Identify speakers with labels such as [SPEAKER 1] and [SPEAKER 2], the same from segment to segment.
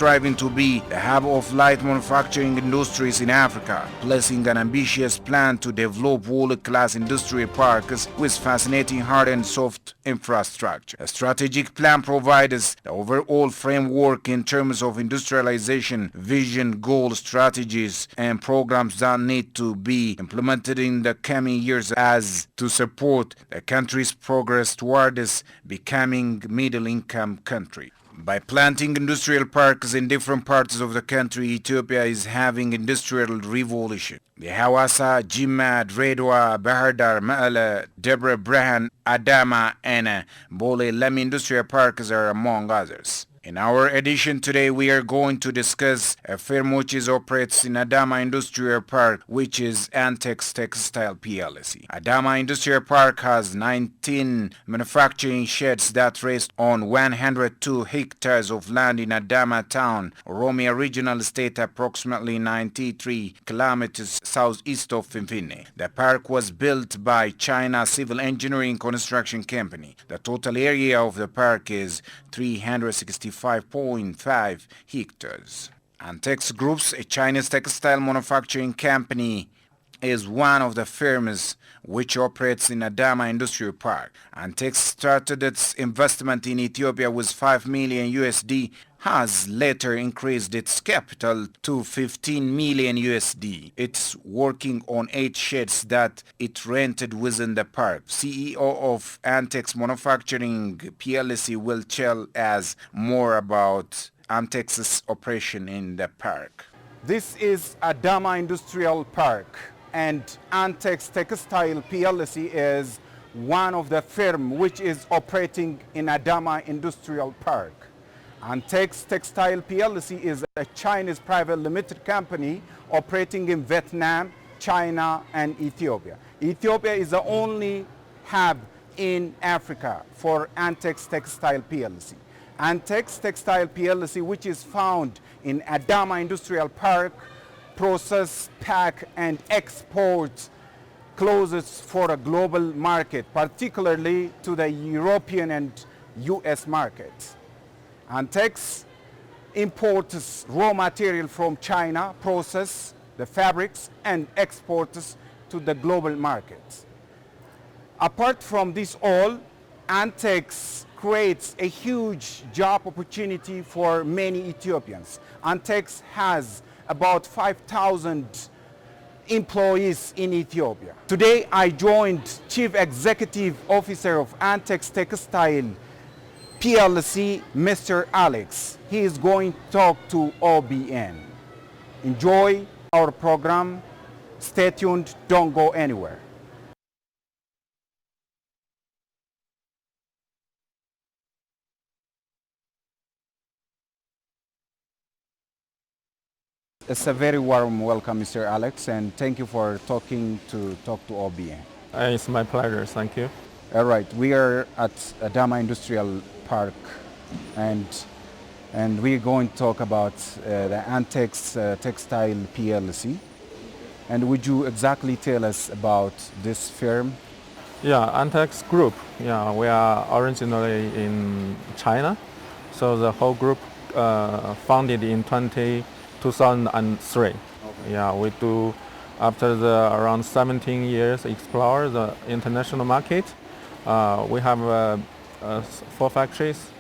[SPEAKER 1] striving to be the hub of light manufacturing industries in Africa, placing an ambitious plan to develop world-class industrial parks with fascinating hard and soft infrastructure. A strategic plan provides the overall framework in terms of industrialization, vision, goals, strategies, and programs that need to be implemented in the coming years as to support the country's progress towards becoming middle-income country. By planting industrial parks in different parts of the country, Ethiopia is having industrial revolution. The Hawassa, Jimma, Dredwa, Bahardar, Ma'ala, Debre Brahan, Adama, and Bole Lemi industrial parks are among others. In our edition today, we are going to discuss a firm which operates in Adama Industrial Park, which is Antix Textile PLC. Adama Industrial Park has 19 manufacturing sheds that rest on 102 hectares of land in Adama town, Oromia Regional State, approximately 93 kilometers southeast of Finfinne. The park was built by China Civil Engineering Construction Company. The total area of the park is 365.5 hectares. Antix Groups, a Chinese textile manufacturing company, is one of the firms which operates in Adama Industrial Park. Antix started its investment in Ethiopia with 5 million USD, has later increased its capital to 15 million USD. It's working on 8 sheds that it rented within the park. CEO of Antix Manufacturing PLC will tell us more about Antix's operation in the park. This is Adama Industrial Park, and Antix Textile PLC is one of the firms which is operating in Adama Industrial Park. Antix Textile PLC is a Chinese private limited company operating in Vietnam, China, and Ethiopia. Ethiopia is the only hub in Africa for Antix Textile PLC. Antix Textile PLC, which is found in Adama Industrial Park, process, pack, and export clothes for a global market, particularly to the European and US markets. Antix imports raw material from China, process the fabrics, and exports to the global markets. Apart from this all, Antix creates a huge job opportunity for many Ethiopians. Antix has about 5,000 employees in Ethiopia. Today I joined Chief Executive Officer of Antix Textile PLC, Mr. Alex. He is going to talk to OBN. Enjoy our program. Stay tuned. Don't go anywhere. It's a very warm welcome, Mr. Alex, and thank you for talk to OBN.
[SPEAKER 2] It's my pleasure. Thank you.
[SPEAKER 1] All right, we are at Adama Industrial Park, and we're going to talk about the Antix Textile PLC. And would you exactly tell us about this firm?
[SPEAKER 2] Yeah, Antix Group. Yeah, we are originally in China, so the whole group founded in 2003. Okay. Yeah, we do after the around 17 years explore the international market. We have 4 factories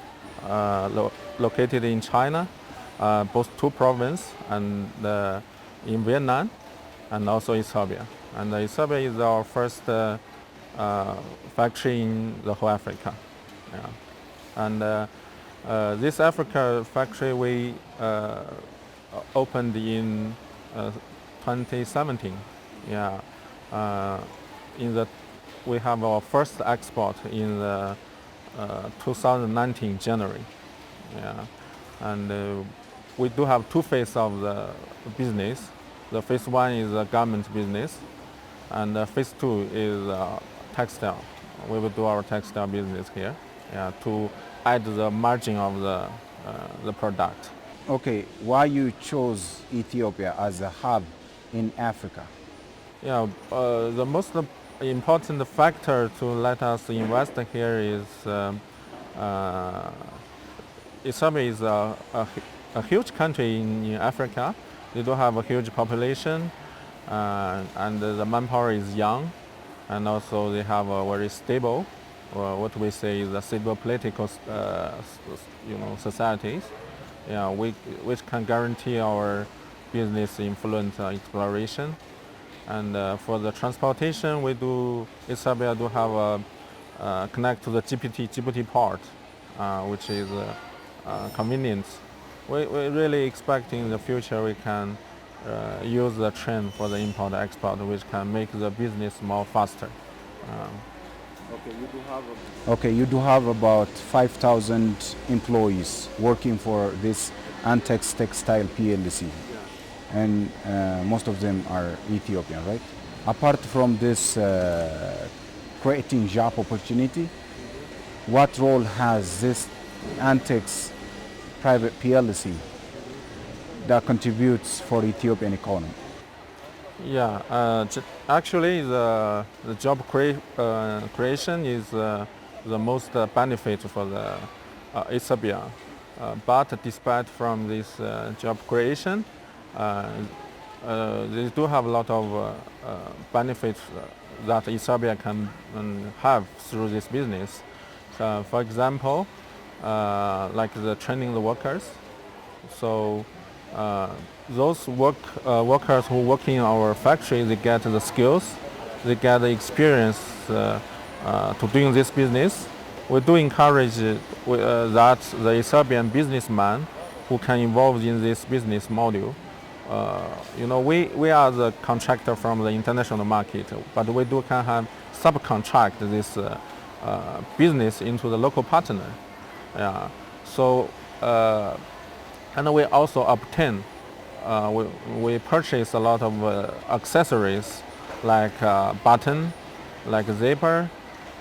[SPEAKER 2] located in China, both 2 provinces, and in Vietnam, and also Ethiopia. And Ethiopia is our first factory in the whole Africa. Yeah. And this Africa factory we opened in 2017. Yeah. We have our first export in 2019 January. Yeah. And we do have 2 phases of the business. The phase 1 is the garment business, and phase 2 is textile. We will do our textile business here, yeah, to add the margin of the product.
[SPEAKER 1] Okay, why you chose Ethiopia as a hub in Africa?
[SPEAKER 2] Yeah, the most important factor to let us invest here is Ethiopia is a a huge country in Africa. They do have a huge population, and the manpower is young, and also they have a very stable, or what we say is a stable political, societies, yeah, which can guarantee our business influence exploration. And for the transportation, Ethiopia do have a connect to the GPT port, which is convenient. We're really expecting in the future we can use the train for the import-export, which can make the business more faster.
[SPEAKER 3] Okay, you do have about 5,000 employees working for this Antix Textile PLC, and most of them are Ethiopian, right? Apart from this creating job opportunity, what role has this Antix private PLC that contributes for Ethiopian economy?
[SPEAKER 2] Yeah, actually the job creation is the most benefit for the Ethiopia. But despite from this job creation, they do have a lot of benefits that Ethiopia can have through this business. So, for example, like the training the workers. So those workers who work in our factory, they get the skills, they get the experience to doing this business. We do encourage that the Ethiopian businessman who can involve in this business model. We are the contractor from the international market, but we can have subcontract this business into the local partner. Yeah. So. And we also obtain, we purchase a lot of accessories like button, like zipper,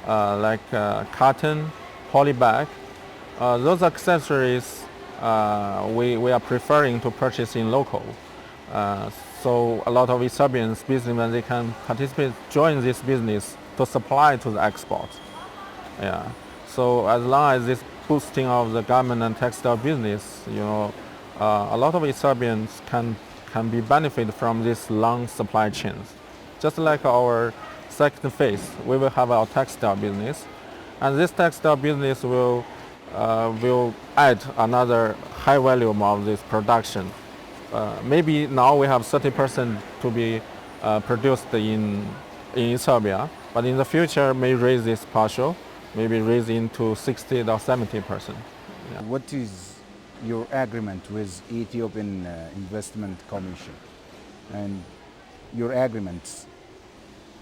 [SPEAKER 2] like cotton, polybag. Those accessories we are preferring to purchase in local. So a lot of Ethiopian businessmen, they can participate, join this business to supply to the export. Yeah. So as long as this boosting of the garment and textile business, a lot of Ethiopians can be benefit from this long supply chains. Just like our second phase, we will have our textile business, and this textile business will add another high volume of this production. Maybe now we have 30% to be produced in Ethiopia, but in the future may raise this partial, maybe raise into 60 or 70%. Yeah.
[SPEAKER 3] What is your agreement with Ethiopian Investment Commission and your agreement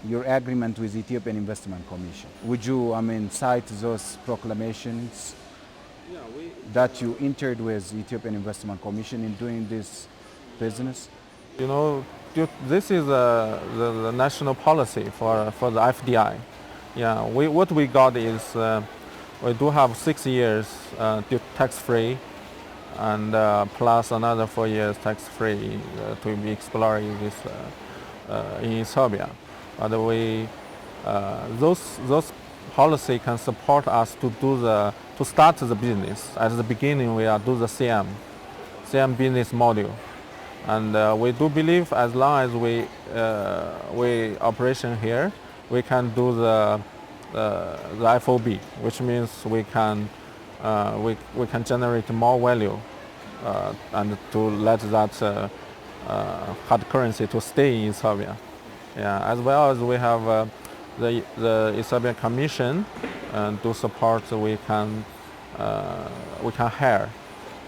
[SPEAKER 3] with Ethiopian Investment Commission? Would you, cite those proclamations that you entered with Ethiopian Investment Commission in doing this business?
[SPEAKER 2] This is the national policy for the FDI. Yeah, what we got is we do have 6 years tax-free, and plus another 4 years tax-free to be exploring this in Ethiopia. But those policy can support us to start the business. At the beginning, we do the CM business model, and we do believe as long as we operation here, we can do the FOB, which means we can generate more value and to let that hard currency to stay in Ethiopia. Yeah, as well as we have the Ethiopian Commission to support. We can hire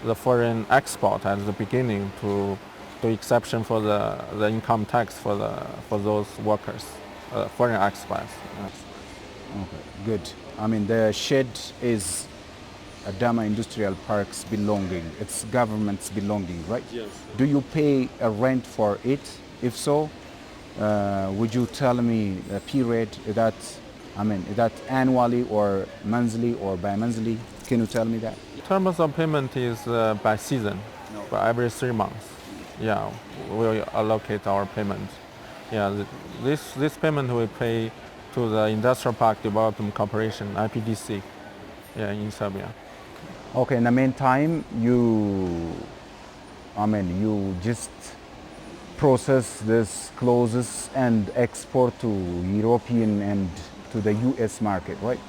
[SPEAKER 2] the foreign export at the beginning to exception for the income tax for those workers, foreign expats.
[SPEAKER 3] Okay, good. The shed is Adama Industrial Park's belonging. It's government's belonging, right?
[SPEAKER 2] Yes.
[SPEAKER 3] Do you pay a rent for it? If so, would you tell me the period? Is that annually or monthly or bi-monthly? Can you tell me that?
[SPEAKER 2] Terms of payment is by season, by every 3 months. Yeah, we allocate our payment. Yeah, this payment we pay to the Industrial Park Development Corporation, IPDC, in Serbia.
[SPEAKER 3] Okay, in the meantime, you I mean, you just process this clothes and export to European and to the U.S. market, right?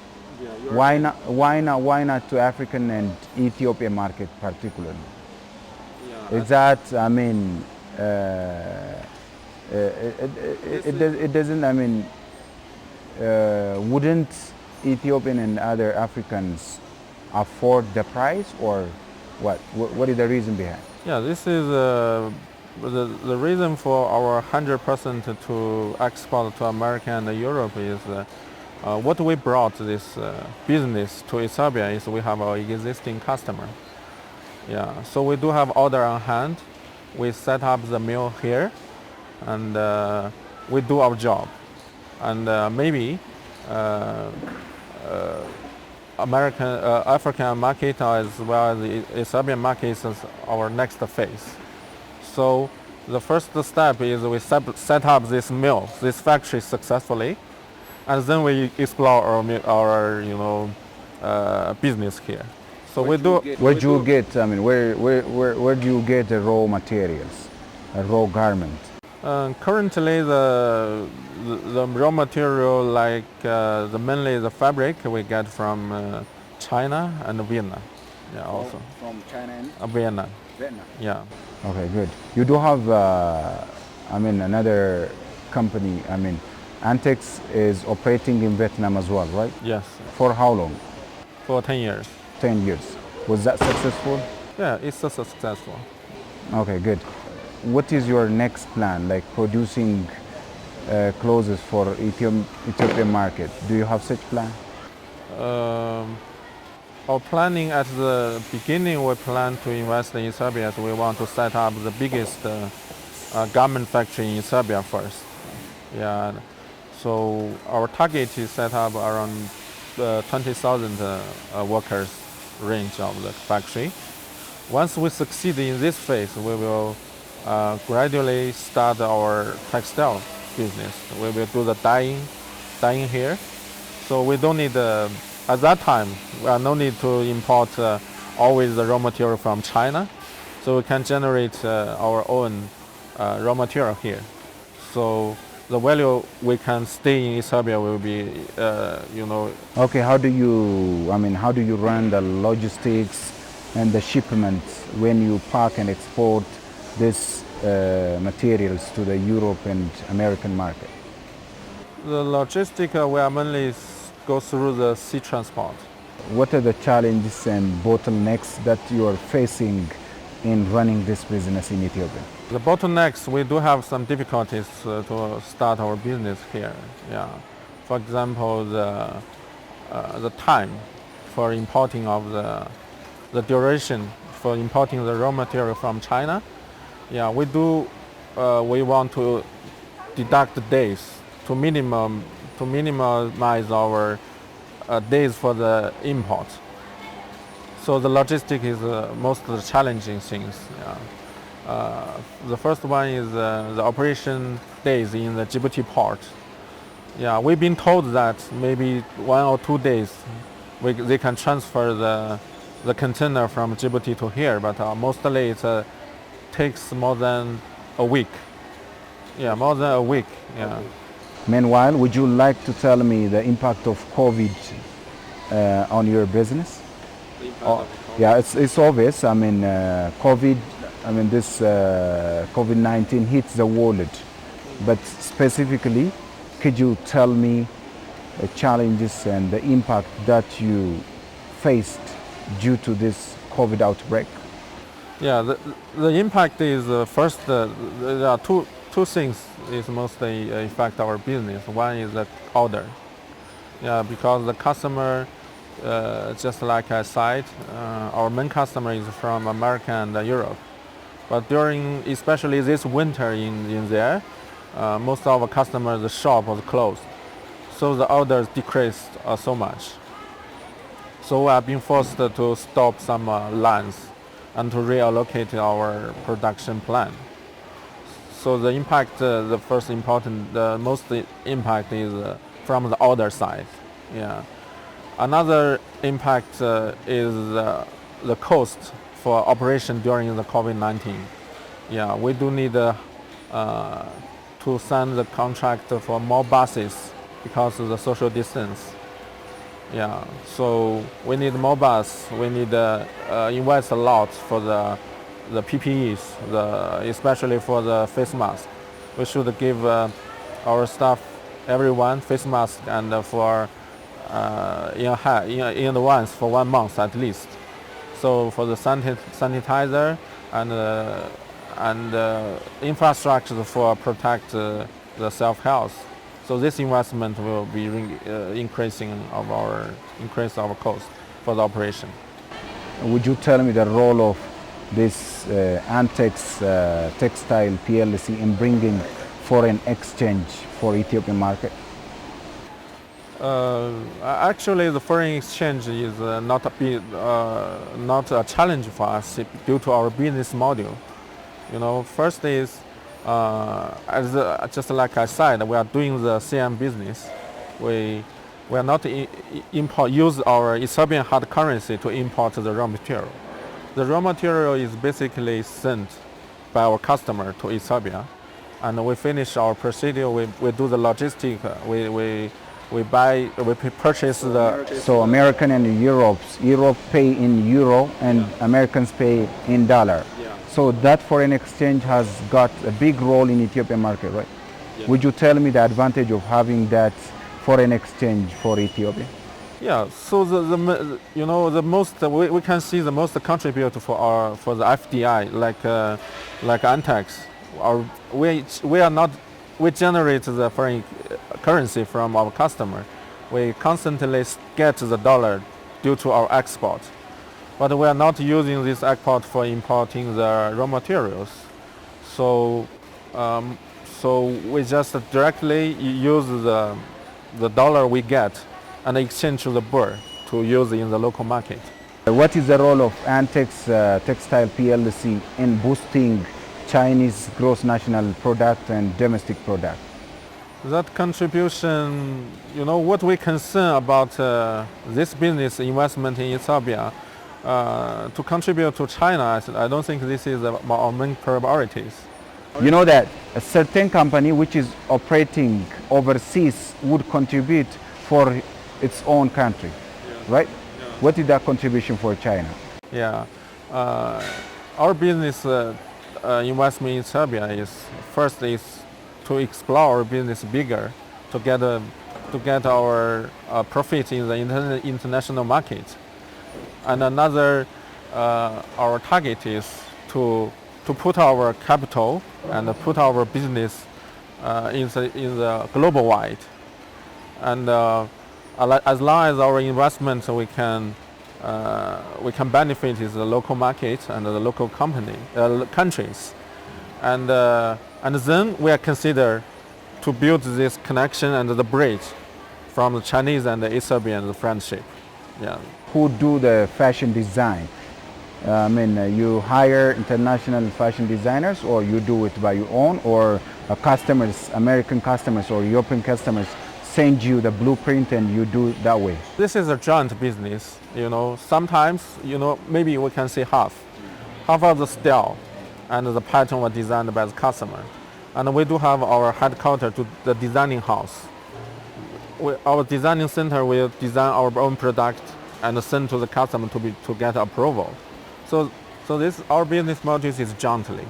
[SPEAKER 2] Yeah,
[SPEAKER 3] Why not? Why not? Why not to African and Ethiopian market particularly?
[SPEAKER 2] Yeah,
[SPEAKER 3] Is that? I mean, it doesn't. I mean, wouldn't Ethiopian and other Africans afford the price, or what? What is the reason behind?
[SPEAKER 2] yeah. This is the reason for our 100% to export to America and Europe is what we brought this business to Ethiopia is we have our existing customer. Yeah, so we do have order on hand. We set up the mill here, and we do our job. And maybe African market as well as the Ethiopian market is our next phase. So the first step is we set up this mill, this factory successfully, and then we explore our business here. So we do.
[SPEAKER 3] Where do you get? I mean, where do you get the raw materials, a raw garment?
[SPEAKER 2] Currently, the raw material like mainly the fabric we get from China and Vietnam. Yeah, also
[SPEAKER 3] From China and
[SPEAKER 2] Vietnam.
[SPEAKER 3] Vietnam.
[SPEAKER 2] Yeah.
[SPEAKER 3] Okay, good. You do have, I mean, another company. I mean, Antix is operating in Vietnam as well, right?
[SPEAKER 2] Yes.
[SPEAKER 3] For how long?
[SPEAKER 2] For 10 years.
[SPEAKER 3] 10 years. Was that successful?
[SPEAKER 2] Yeah, it's so successful.
[SPEAKER 3] Okay, good. What is your next plan, like producing clothes for Ethiopian market? Do you have such plan?
[SPEAKER 2] Our planning at the beginning, we plan to invest in Ethiopia. So we want to set up the biggest garment factory in Ethiopia first. Yeah. So our target is set up around 20,000 workers range of the factory. Once we succeed in this phase, we will gradually start our textile business. We will do the dyeing here. So we don't need, at that time, we are no need to import always the raw material from China. So we can generate our own raw material here. So the value we can stay in Ethiopia will be,
[SPEAKER 3] Okay, how do you run the logistics and the shipments when you pack and export these materials to the Europe and American market?
[SPEAKER 2] The logistic we are mainly go through the sea transport.
[SPEAKER 3] What are the challenges and bottlenecks that you are facing in running this business in Ethiopia?
[SPEAKER 2] The bottlenecks, we do have some difficulties to start our business here. Yeah, for example, the time for importing of the duration for importing the raw material from China. Yeah, we want to deduct the days to minimize our days for the import. So the logistics is most of the challenging things. Yeah. The first one is the operation days in the Djibouti port. Yeah, we've been told that maybe 1 or 2 days they can transfer the container from Djibouti to here, but mostly it takes more than a week. Yeah, more than a week. Yeah.
[SPEAKER 3] Meanwhile, would you like to tell me the impact of COVID on your business? Yeah, it's obvious. I mean, this COVID-19 hits the world. But specifically, could you tell me the challenges and the impact that you faced due to this COVID outbreak?
[SPEAKER 2] Yeah, the impact is first, there are two things is mostly affect our business. One is the order. Yeah, because the customer, just like I said, our main customer is from America and Europe. But especially this winter in there, most of our customers, the shop was closed. So the orders decreased so much. So we have been forced to stop some lines and to reallocate our production plan. So the impact, the most impact is from the order side. Yeah. Another impact is the cost for operation during the COVID-19. Yeah, we do need to sign the contract for more buses because of the social distance. Yeah, so we need more bus. We need invest a lot for the PPEs, especially for the face mask. We should give our staff, everyone, face mask and for in advance for 1 month at least. So for the sanitizer and infrastructure for protect the self-health. So this investment will be increase our cost for the operation.
[SPEAKER 3] Would you tell me the role of this Antix Textile PLC in bringing foreign exchange for Ethiopian market?
[SPEAKER 2] Actually, the foreign exchange is not a challenge for us due to our business model. First is just like I said, we are doing the CM business. We are not use our Ethiopian hard currency to import the raw material. The raw material is basically sent by our customer to Ethiopia, and we finish our procedure. We do the logistic. We purchase the.
[SPEAKER 3] So American and Europe pay in euro and Americans pay in dollar.
[SPEAKER 2] Yeah.
[SPEAKER 3] So that foreign exchange has got a big role in Ethiopian market, right?
[SPEAKER 2] Yeah.
[SPEAKER 3] Would you tell me the advantage of having that foreign exchange for Ethiopia?
[SPEAKER 2] Yeah. So the most we can see the most contributor for the FDI like Antix. We generate the foreign currency from our customer. We constantly get the dollar due to our export. But we are not using this export for importing the raw materials. So we just directly use the dollar we get and exchange to the birr to use in the local market.
[SPEAKER 3] What is the role of Antix Textile PLC in boosting Chinese gross national product and domestic product?
[SPEAKER 2] That contribution, what we concern about this business investment in Ethiopia, to contribute to China, I don't think this is our main priorities.
[SPEAKER 3] You know that a certain company which is operating overseas would contribute for its own country, right?
[SPEAKER 2] Yeah.
[SPEAKER 3] What is that contribution for China?
[SPEAKER 2] Yeah, our business investment in Serbia is first is to explore our business bigger, to get our profit in the international market, and another our target is to put our capital and put our business in the global wide, and as long as our investment we can benefit is the local market and the local countries, and then we are consider to build this connection and the bridge from the Chinese and the Ethiopian friendship. Yeah.
[SPEAKER 3] Who do the fashion design? You hire international fashion designers, or you do it by your own, or customers, American customers or European customers send you the blueprint and you do it that way?
[SPEAKER 2] This is a joint business. Sometimes, maybe we can say half of the style and the pattern was designed by the customer. And we do have our headquarters to the designing house. Our designing center will design our own product and send to the customer to get approval. So our business model is jointly.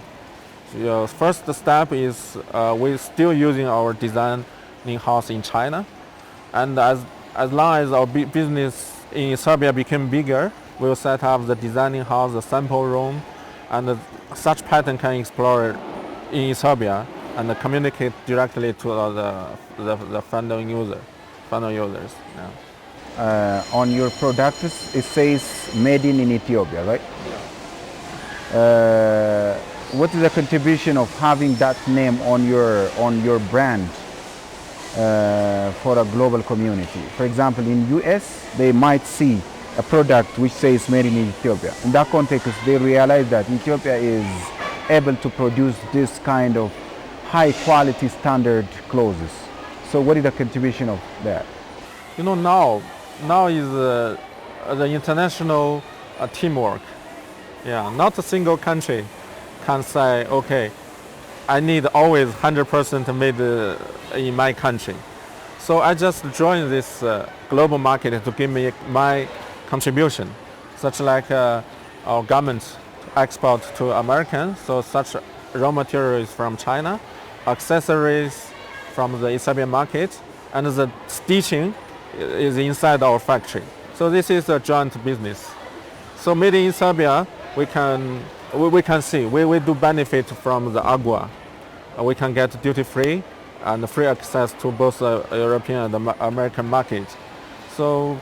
[SPEAKER 2] First step is we're still using our designing house in China, and as long as our business in Serbia became bigger, we'll set up the designing house, the sample room, and such pattern can explore in Serbia and communicate directly to the final users. Yeah.
[SPEAKER 3] On your products, it says made in Ethiopia, right? What is the contribution of having that name on your brand for a global community? For example, in US, they might see a product which says made in Ethiopia. In that context, they realize that Ethiopia is able to produce this kind of high quality standard clothes. So what is the contribution of that?
[SPEAKER 2] Now is the international teamwork. Yeah, not a single country can say, okay, I need always 100% made in my country. So I just joined this global market to give me my contribution, such like our government export to American, so such raw materials from China, accessories from the Ethiopian market, and the stitching is inside our factory. So this is a joint business. So made in Ethiopia, we can see we do benefit from the agua. We can get duty free and free access to both the European and the American market. So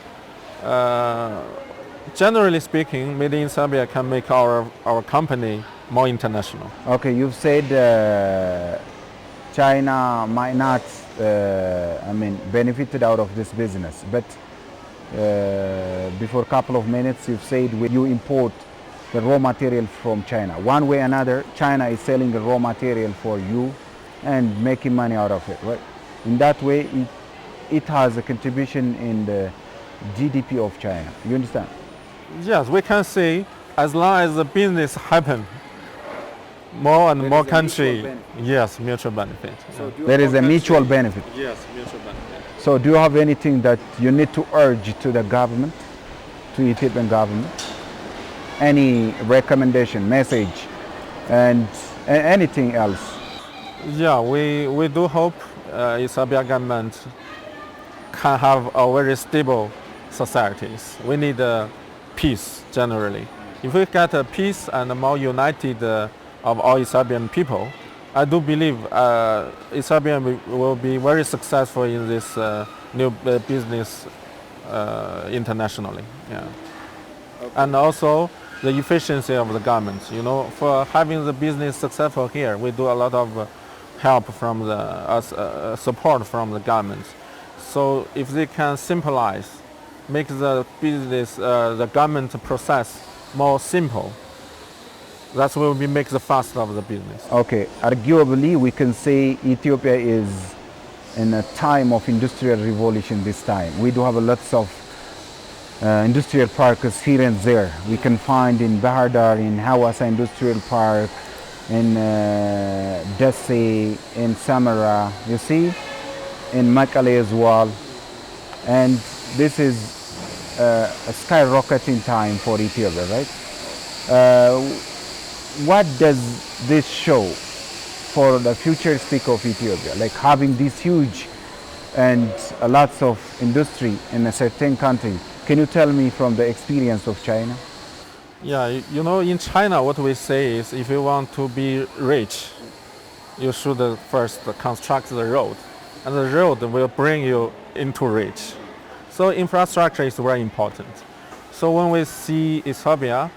[SPEAKER 2] generally speaking, made in Ethiopia can make our company more international.
[SPEAKER 3] Okay, you've said China might not, benefited out of this business, but before a couple of minutes you've said you import the raw material from China. One way or another, China is selling the raw material for you and making money out of it, right? In that way, it has a contribution in the GDP of China. You understand?
[SPEAKER 2] Yes, we can see as long as the business happen, more and more country, yes, mutual benefit.
[SPEAKER 3] There is a mutual benefit.
[SPEAKER 2] Yes, mutual benefit.
[SPEAKER 3] So do you have anything that you need to urge to the government, to Ethiopian government? Any recommendation, message, and anything else?
[SPEAKER 2] Yeah, we do hope Ethiopia government can have a very stable societies. We need peace generally. If we get a peace and a more united of all Ethiopian people, I do believe Ethiopia will be very successful in this new business internationally. Yeah. Okay. And also the efficiency of the government. You know, for having the business successful here, we do a lot of help from the support from the government. So if they can simplify, make the business, the government process more simple, that will be make the fast of the business.
[SPEAKER 3] Okay, arguably we can say Ethiopia is in a time of industrial revolution this time. We do have a lots of industrial parks here and there. We can find in Bahar Dar, in Hawassa Industrial Park, in Desi, in Samara, you see, in Makale as well. And this is a skyrocketing time for Ethiopia, right? What does this show for the futuristic of Ethiopia? Like having this huge and lots of industry in a certain country. Can you tell me from the experience of China?
[SPEAKER 2] Yeah, you know, in China, what we say is if you want to be rich, you should first construct the road, and the road will bring you into rich. So infrastructure is very important. So when we see Ethiopia,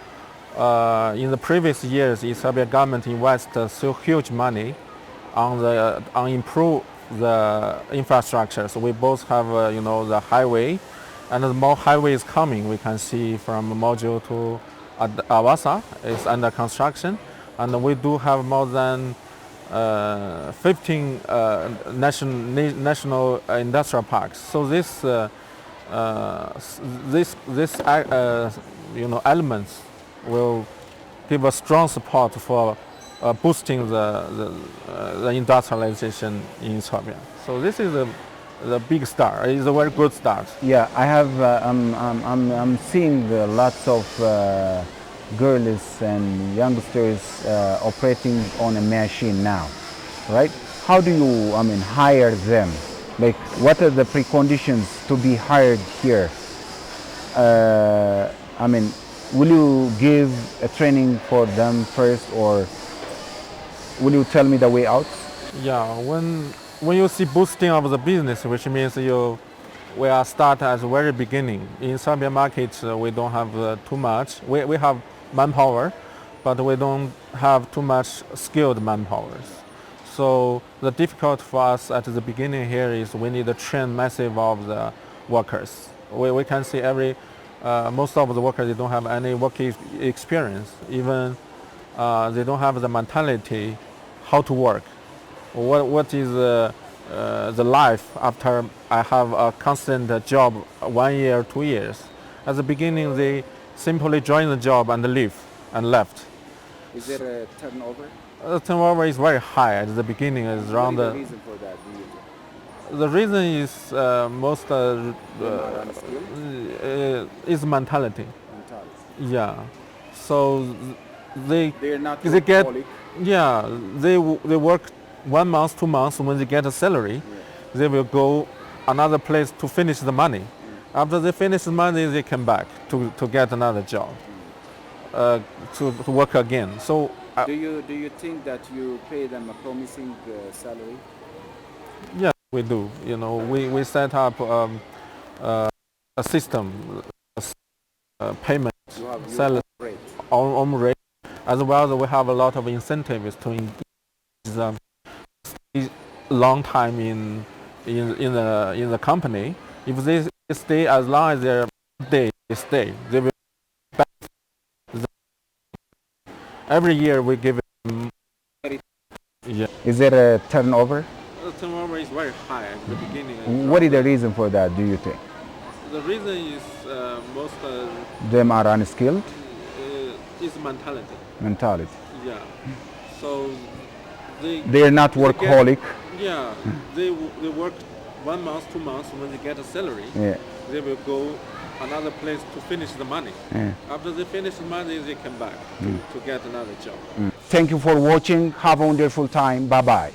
[SPEAKER 2] in the previous years, Ethiopia government invested so huge money on improve the infrastructure. So we both have, the highway, and the more highways coming. We can see from Mojo to Awassa is under construction, and we do have more than 15 national industrial parks. So this elements will give a strong support for boosting the industrialization in Ethiopia. So this is the big start. It's a very good start.
[SPEAKER 3] Yeah, I have. I'm seeing lots of girls and youngsters operating on a machine now, right? How do you, hire them? Like, what are the preconditions to be hired here? Will you give a training for them first, or will you tell me the way out?
[SPEAKER 2] Yeah, when you see boosting of the business, which means we are start at the very beginning. In Ethiopia market, we don't have too much. We have manpower, but we don't have too much skilled manpower. So the difficult for us at the beginning here is we need to train massive of the workers. We can see most of the workers, they don't have any work experience. Even they don't have the mentality how to work. What is the life after I have a constant job 1 year, 2 years. At the beginning, they simply join the job and leave. and left.
[SPEAKER 3] Is there a turnover?
[SPEAKER 2] The turnover is very high at the beginning. It's around
[SPEAKER 3] What is the reason for that? Do you think?
[SPEAKER 2] the reason is most
[SPEAKER 3] They are unskilled?
[SPEAKER 2] is mentality.
[SPEAKER 3] Mentality.
[SPEAKER 2] Yeah, so they
[SPEAKER 3] They're not
[SPEAKER 2] they get
[SPEAKER 3] workaholic.
[SPEAKER 2] yeah they work 1 month 2 months. When they get a salary, they will go another place to finish the money. After they finish the money, they come back to get another job, to work again. So
[SPEAKER 3] Do you think that you pay them a promising salary?
[SPEAKER 2] yeah, we do. You know, we set up a system, payment,
[SPEAKER 3] You
[SPEAKER 2] salary,
[SPEAKER 3] have rate.
[SPEAKER 2] on rate, as well as we have a lot of incentives to engage them stay long time in the company. If they stay as long as they stay, they will every year we give them. Yeah,
[SPEAKER 3] Is there a turnover?
[SPEAKER 2] the turnover is very high at the beginning.
[SPEAKER 3] What is the reason for that, do you think?
[SPEAKER 2] The reason is most
[SPEAKER 3] Them are unskilled?
[SPEAKER 2] is mentality.
[SPEAKER 3] Mentality.
[SPEAKER 2] Yeah. So
[SPEAKER 3] They're not
[SPEAKER 2] they get-
[SPEAKER 3] workaholic.
[SPEAKER 2] Yeah, they work 1 month 2 months. When they get a salary,
[SPEAKER 3] Yeah.
[SPEAKER 2] they will go another place to finish the money.
[SPEAKER 3] Yeah.
[SPEAKER 2] After they finish the money, they come back to get another job.
[SPEAKER 3] Thank you for watching. Have a wonderful time. Bye bye.